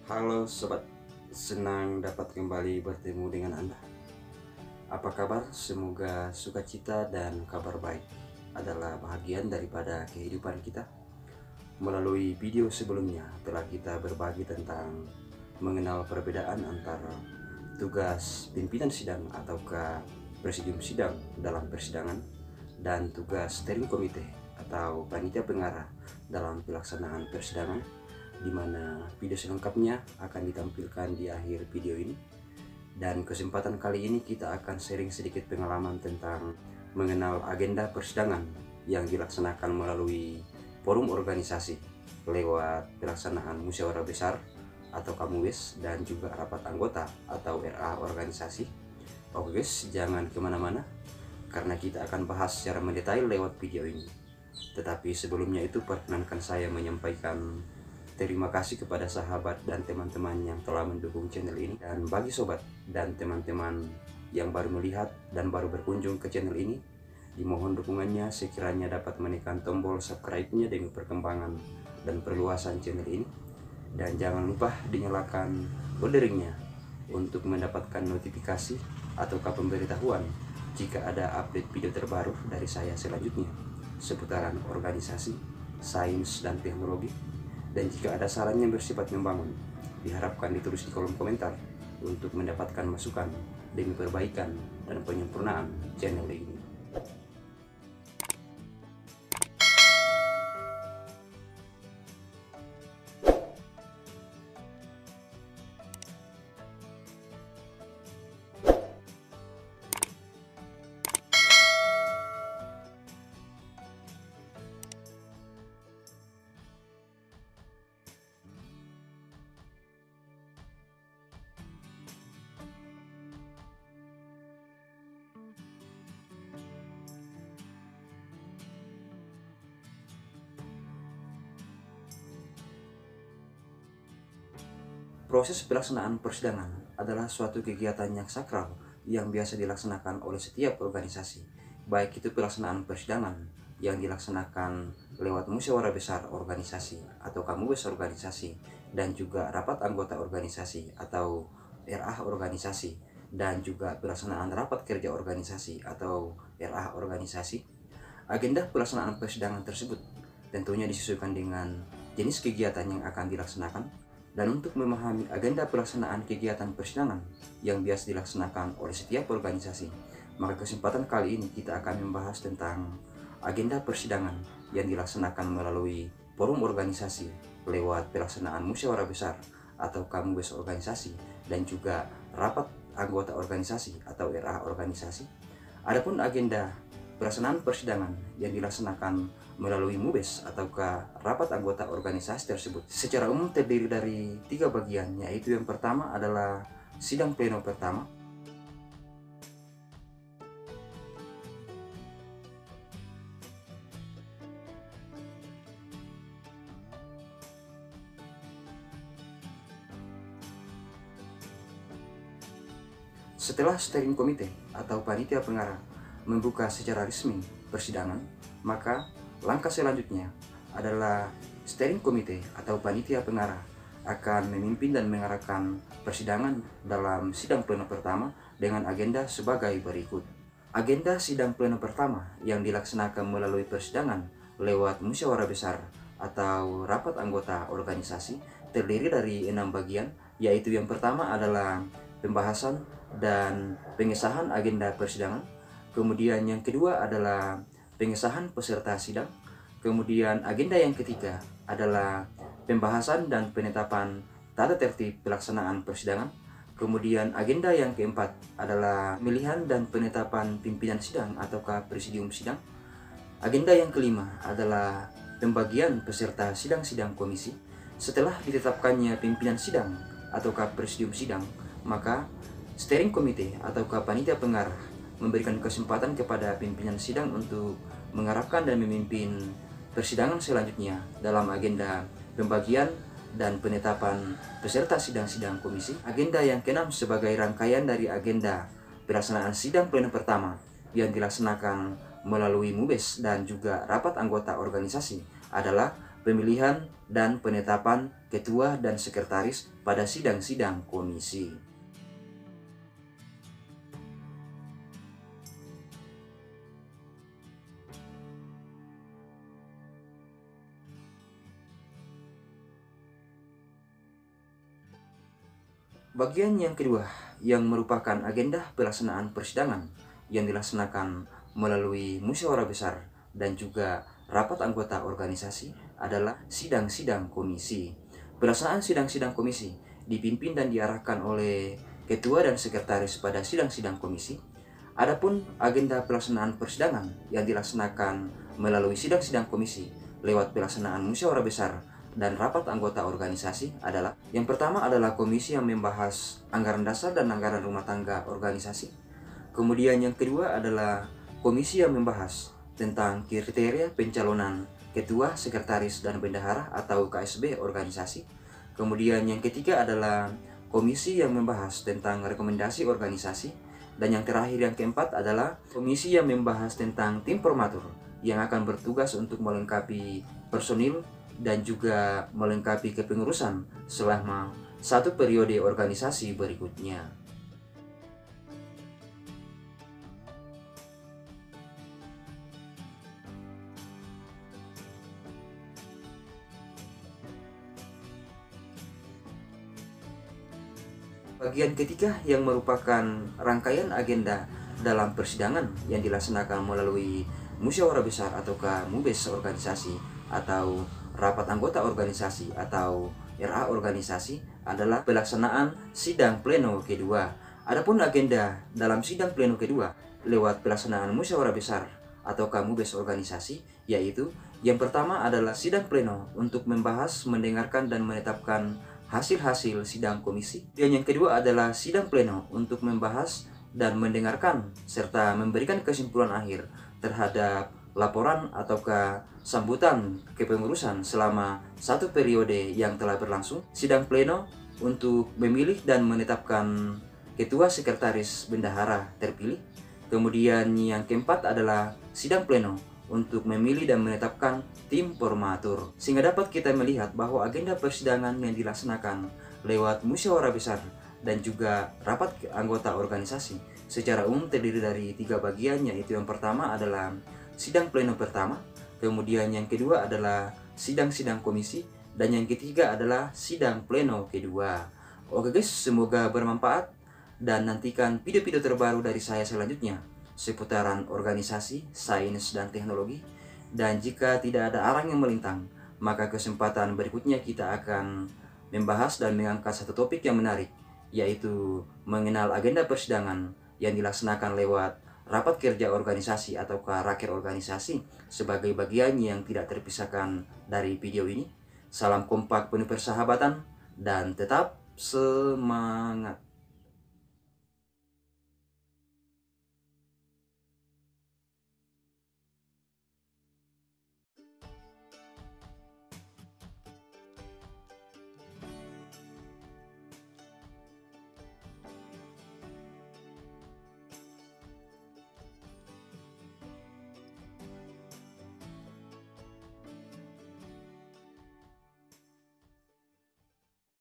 Halo sobat, senang dapat kembali bertemu dengan Anda. Apa kabar? Semoga sukacita dan kabar baik adalah bahagian daripada kehidupan kita. Melalui video sebelumnya telah kita berbagi tentang mengenal perbedaan antara tugas pimpinan sidang ataukah presidium sidang dalam persidangan dan tugas steering komite atau panitia pengarah dalam pelaksanaan persidangan, di mana video selengkapnya akan ditampilkan di akhir video ini. Dan kesempatan kali ini kita akan sharing sedikit pengalaman tentang mengenal agenda persidangan yang dilaksanakan melalui forum organisasi lewat pelaksanaan musyawarah besar atau KAMUWES dan juga rapat anggota atau RA organisasi. Oke guys, jangan kemana-mana karena kita akan bahas secara mendetail lewat video ini. Tetapi sebelumnya itu perkenankan saya menyampaikan terima kasih kepada sahabat dan teman-teman yang telah mendukung channel ini. Dan bagi sobat dan teman-teman yang baru melihat dan baru berkunjung ke channel ini, dimohon dukungannya sekiranya dapat menekan tombol subscribe-nya demi perkembangan dan perluasan channel ini. Dan jangan lupa dinyalakan loncengnya untuk mendapatkan notifikasi ataukah pemberitahuan jika ada update video terbaru dari saya selanjutnya seputaran organisasi, sains, dan teknologi. Dan jika ada saran yang bersifat membangun, diharapkan ditulis di kolom komentar untuk mendapatkan masukan demi perbaikan dan penyempurnaan channel ini. Proses pelaksanaan persidangan adalah suatu kegiatan yang sakral yang biasa dilaksanakan oleh setiap organisasi, baik itu pelaksanaan persidangan yang dilaksanakan lewat musyawarah besar organisasi atau KAMUWES organisasi, dan juga rapat anggota organisasi atau RA organisasi, dan juga pelaksanaan rapat kerja organisasi atau RA organisasi. Agenda pelaksanaan persidangan tersebut tentunya disesuaikan dengan jenis kegiatan yang akan dilaksanakan. Dan untuk memahami agenda pelaksanaan kegiatan persidangan yang biasa dilaksanakan oleh setiap organisasi, maka kesempatan kali ini kita akan membahas tentang agenda persidangan yang dilaksanakan melalui forum organisasi lewat pelaksanaan musyawarah besar atau KAMUWES organisasi dan juga rapat anggota organisasi atau RA organisasi. Adapun agenda pelaksanaan persidangan yang dilaksanakan melalui MUBES atau rapat anggota organisasi tersebut secara umum terdiri dari 3 bagian, yaitu yang pertama adalah sidang pleno pertama, setelah steering komite atau panitia pengarah membuka secara resmi persidangan, maka langkah selanjutnya adalah steering komite atau panitia pengarah akan memimpin dan mengarahkan persidangan dalam sidang pleno pertama dengan agenda sebagai berikut. Agenda sidang pleno pertama yang dilaksanakan melalui persidangan lewat musyawarah besar atau rapat anggota organisasi terdiri dari 6 bagian, yaitu yang pertama adalah pembahasan dan pengesahan agenda persidangan. Kemudian yang kedua adalah pengesahan peserta sidang. Kemudian agenda yang ketiga adalah pembahasan dan penetapan tata tertib pelaksanaan persidangan. Kemudian agenda yang keempat adalah pemilihan dan penetapan pimpinan sidang ataukah presidium sidang. Agenda yang kelima adalah pembagian peserta sidang-sidang komisi. Setelah ditetapkannya pimpinan sidang ataukah presidium sidang, maka steering komite ataukah panitia pengarah memberikan kesempatan kepada pimpinan sidang untuk mengarahkan dan memimpin persidangan selanjutnya dalam agenda pembagian dan penetapan peserta sidang-sidang komisi. Agenda yang keenam sebagai rangkaian dari agenda pelaksanaan sidang pleno pertama yang dilaksanakan melalui MUBES dan juga rapat anggota organisasi adalah pemilihan dan penetapan ketua dan sekretaris pada sidang-sidang komisi. Bagian yang kedua, yang merupakan agenda pelaksanaan persidangan yang dilaksanakan melalui musyawarah besar dan juga rapat anggota organisasi adalah sidang-sidang komisi. Pelaksanaan sidang-sidang komisi dipimpin dan diarahkan oleh ketua dan sekretaris pada sidang-sidang komisi. Adapun agenda pelaksanaan persidangan yang dilaksanakan melalui sidang-sidang komisi lewat pelaksanaan musyawarah besar dan rapat anggota organisasi adalah yang pertama adalah komisi yang membahas anggaran dasar dan anggaran rumah tangga organisasi. Kemudian yang kedua adalah komisi yang membahas tentang kriteria pencalonan ketua, sekretaris, dan bendahara atau KSB organisasi. Kemudian yang ketiga adalah komisi yang membahas tentang rekomendasi organisasi. Dan yang terakhir yang keempat adalah komisi yang membahas tentang tim formatur yang akan bertugas untuk melengkapi personil dan juga melengkapi kepengurusan selama satu periode organisasi berikutnya. Bagian ketiga yang merupakan rangkaian agenda dalam persidangan yang dilaksanakan melalui musyawarah besar ataukah MUBES organisasi atau rapat anggota organisasi atau RA organisasi adalah pelaksanaan sidang pleno kedua. Adapun agenda dalam sidang pleno kedua lewat pelaksanaan musyawarah besar ataukah MUBES organisasi, yaitu yang pertama adalah sidang pleno untuk membahas, mendengarkan, dan menetapkan hasil-hasil sidang komisi. Dan yang kedua adalah sidang pleno untuk membahas dan mendengarkan serta memberikan kesimpulan akhir terhadap laporan ataukah sambutan kepengurusan selama satu periode yang telah berlangsung. Sidang pleno untuk memilih dan menetapkan ketua, sekretaris, bendahara terpilih. Kemudian yang keempat adalah sidang pleno untuk memilih dan menetapkan tim formatur. Sehingga dapat kita melihat bahwa agenda persidangan yang dilaksanakan lewat musyawarah besar dan juga rapat anggota organisasi secara umum terdiri dari 3 bagian, yaitu yang pertama adalah sidang pleno pertama, kemudian yang kedua adalah sidang-sidang komisi, dan yang ketiga adalah sidang pleno kedua. Oke guys, semoga bermanfaat dan nantikan video-video terbaru dari saya selanjutnya seputaran organisasi, sains, dan teknologi. Dan jika tidak ada arang yang melintang, maka kesempatan berikutnya kita akan membahas dan mengangkat satu topik yang menarik, yaitu mengenal agenda persidangan yang dilaksanakan lewat rapat kerja organisasi atau raker organisasi sebagai bagian yang tidak terpisahkan dari video ini. Salam kompak penuh persahabatan dan tetap semangat.